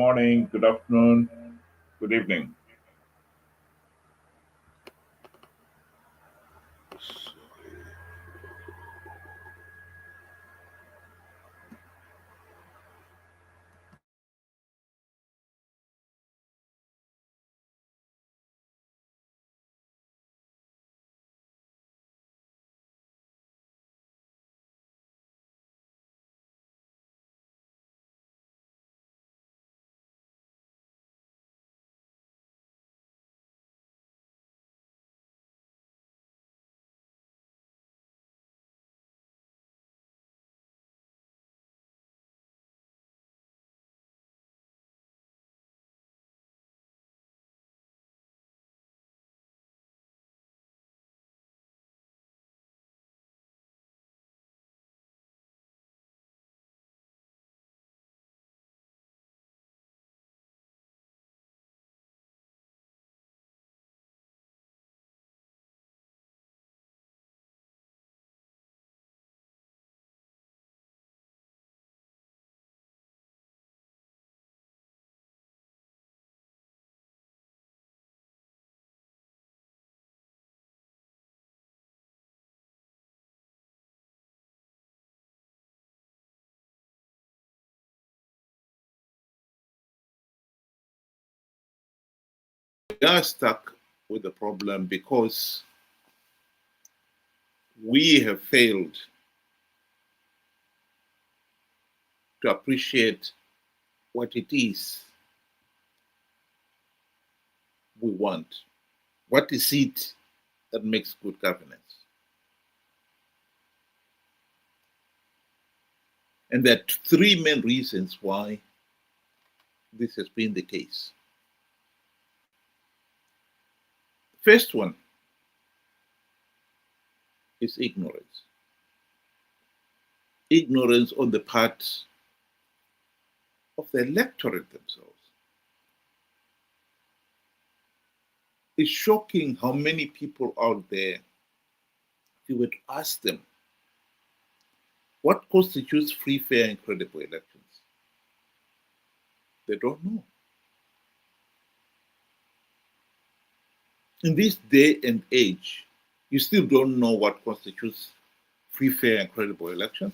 morning, good afternoon, good evening. We are stuck with the problem because we have failed to appreciate what it is we want. What is it that makes good governance? And there are three main reasons why this has been the case. First one is ignorance. Ignorance on the part of the electorate themselves. It's shocking how many people out there, if you were to ask them, what constitutes free, fair, and credible elections? They don't know. In this day and age, you still don't know what constitutes free, fair, and credible elections?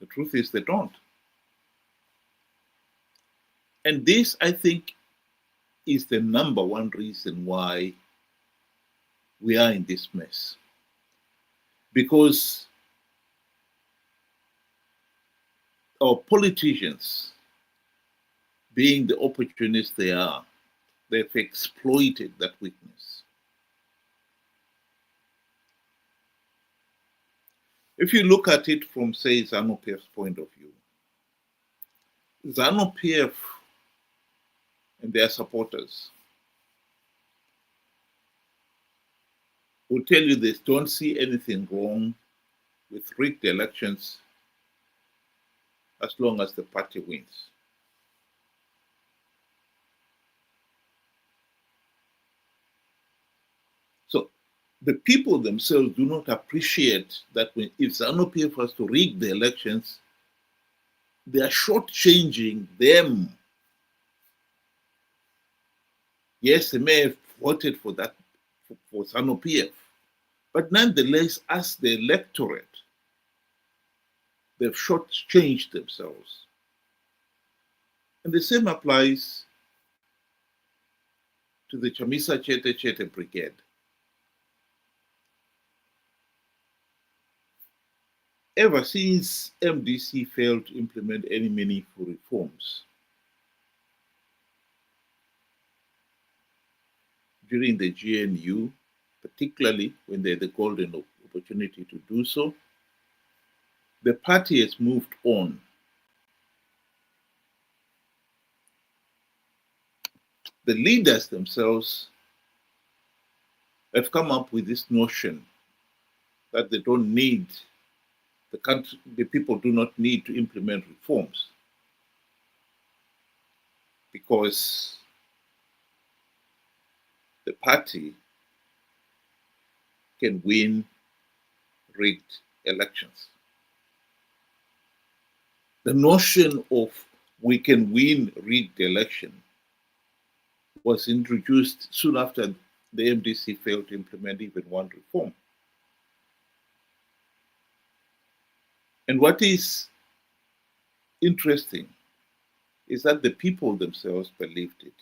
The truth is, they don't. And this, I think, is the number one reason why we are in this mess. Because our politicians, being the opportunists they are, they've exploited that weakness. If you look at it from, say, ZANU-PF's point of view, ZANU-PF and their supporters will tell you they don't see anything wrong with rigged elections as long as the party wins. So the people themselves do not appreciate that if ZANU-PF was to rig the elections, they are shortchanging them. Yes, they may have voted for that for ZANU-PF, but nonetheless, as the electorate, they've shortchanged themselves. And the same applies to the Chamisa Chete Chete Brigade. Ever since MDC failed to implement any meaningful reforms during the GNU, particularly when they had the golden opportunity to do so, the party has moved on. The leaders themselves have come up with this notion that they don't need, the people do not need to implement reforms because the party can win rigged elections. The notion of we can win rigged election was introduced soon after the MDC failed to implement even one reform. And what is interesting is that the people themselves believed it.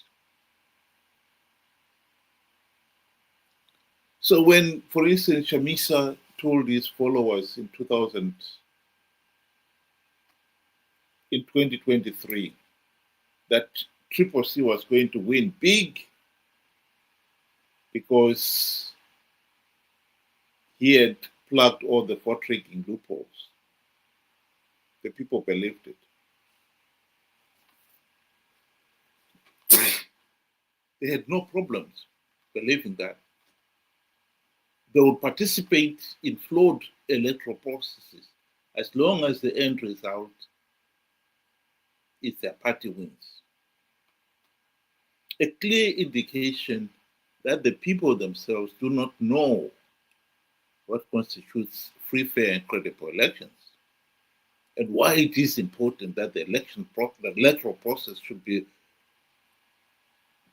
So when, for instance, Chamisa told his followers in 2023 that Triple C was going to win big because he had plugged all the vote-rigging loopholes, the people believed it. They had no problems believing that. They would participate in flawed electoral processes as long as the end result is their party wins. A clear indication that the people themselves do not know what constitutes free, fair, and credible elections, and why it is important that the electoral process should be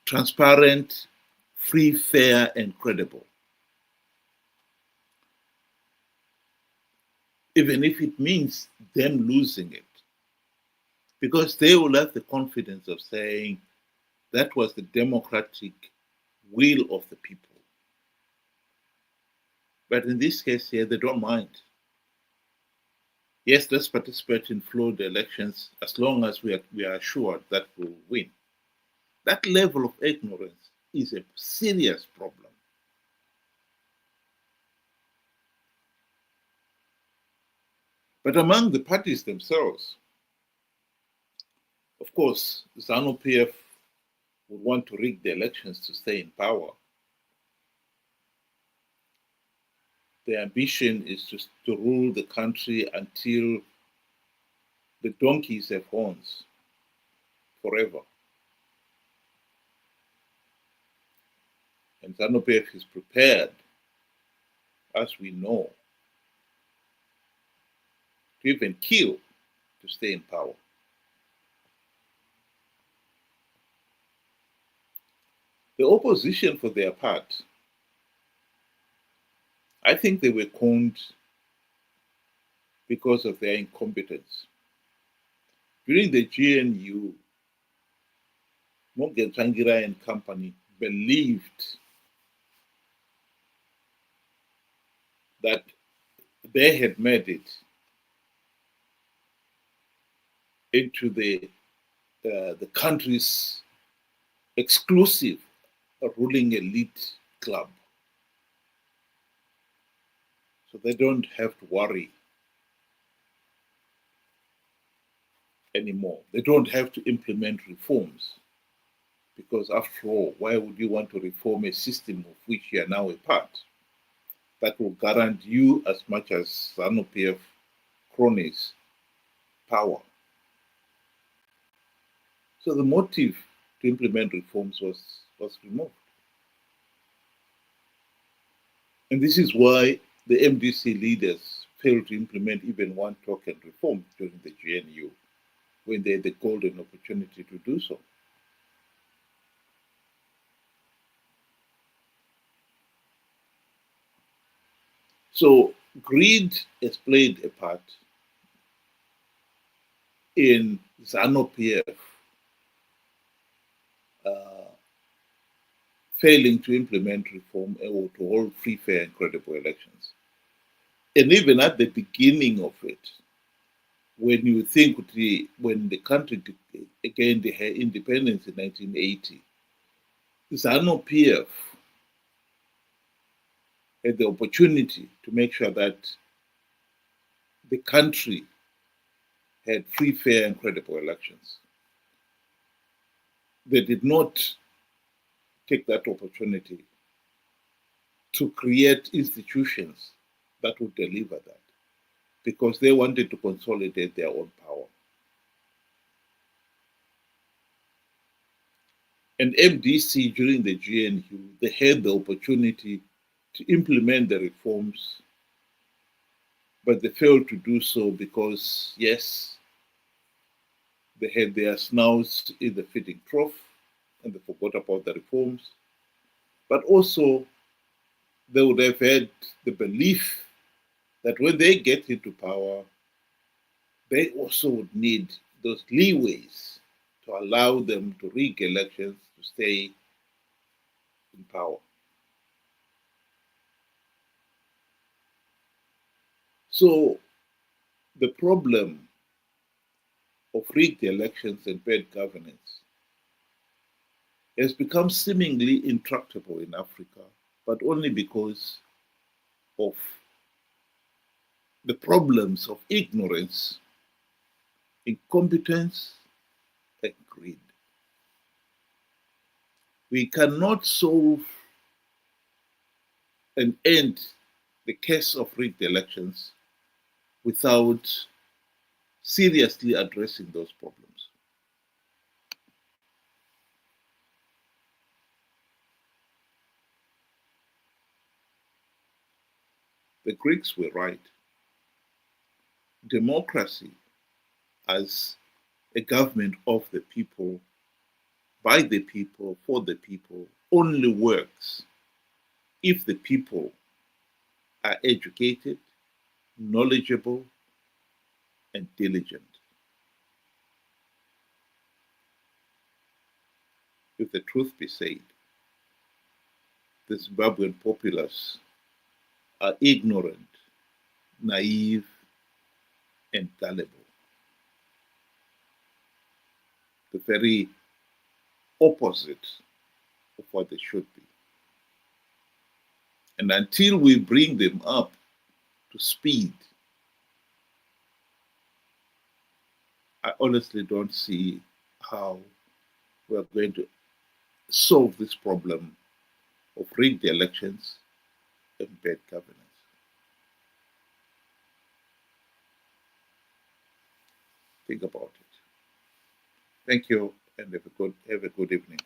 transparent, free, fair, and credible. Even if it means them losing it, because they will have the confidence of saying that was the democratic will of the people. But in this case here, they don't mind. Yes, let's participate in flawed elections as long as we are assured that we'll win. That level of ignorance is a serious problem. But among the parties themselves, of course, ZANU-PF would want to rig the elections to stay in power. Their ambition is to rule the country until the donkeys have horns forever. And ZANU-PF is prepared, as we know, to even kill to stay in power. The opposition, for their part, I think they were conned because of their incompetence. During the GNU, Morgan Tsvangirai and company believed that they had made it into the country's exclusive ruling elite club. So they don't have to worry anymore. They don't have to implement reforms. Because after all, why would you want to reform a system of which you are now a part? That will guarantee you, as much as ZANU-PF cronies, power. So the motive to implement reforms was removed. And this is why the MDC leaders failed to implement even one token reform during the GNU, when they had the golden opportunity to do so. So greed has played a part in ZANU-PF failing to implement reform or to hold free, fair, and credible elections. And even at the beginning of it, when you think when the country gained independence in 1980, ZANU-PF had the opportunity to make sure that the country had free, fair, and credible elections. They did not take that opportunity to create institutions that would deliver that, because they wanted to consolidate their own power. And MDC during the GNU, they had the opportunity to implement the reforms, but they failed to do so because, yes, They had their snouts in the feeding trough and they forgot about the reforms. But also, they would have had the belief that when they get into power, they also would need those leeways to allow them to rig elections to stay in power. So the problem of rigged elections and bad governance has become seemingly intractable in Africa, but only because of the problems of ignorance, incompetence, and greed. We cannot solve and end the case of rigged elections without seriously addressing those problems. The Greeks were right. Democracy as a government of the people, by the people, for the people, only works if the people are educated, knowledgeable, and diligent. If the truth be said, the Zimbabwean populace are ignorant, naive, and gullible. The very opposite of what they should be. And until we bring them up to speed, I honestly don't see how we're going to solve this problem of rigged elections and bad governance. Think about it. Thank you and have a good evening.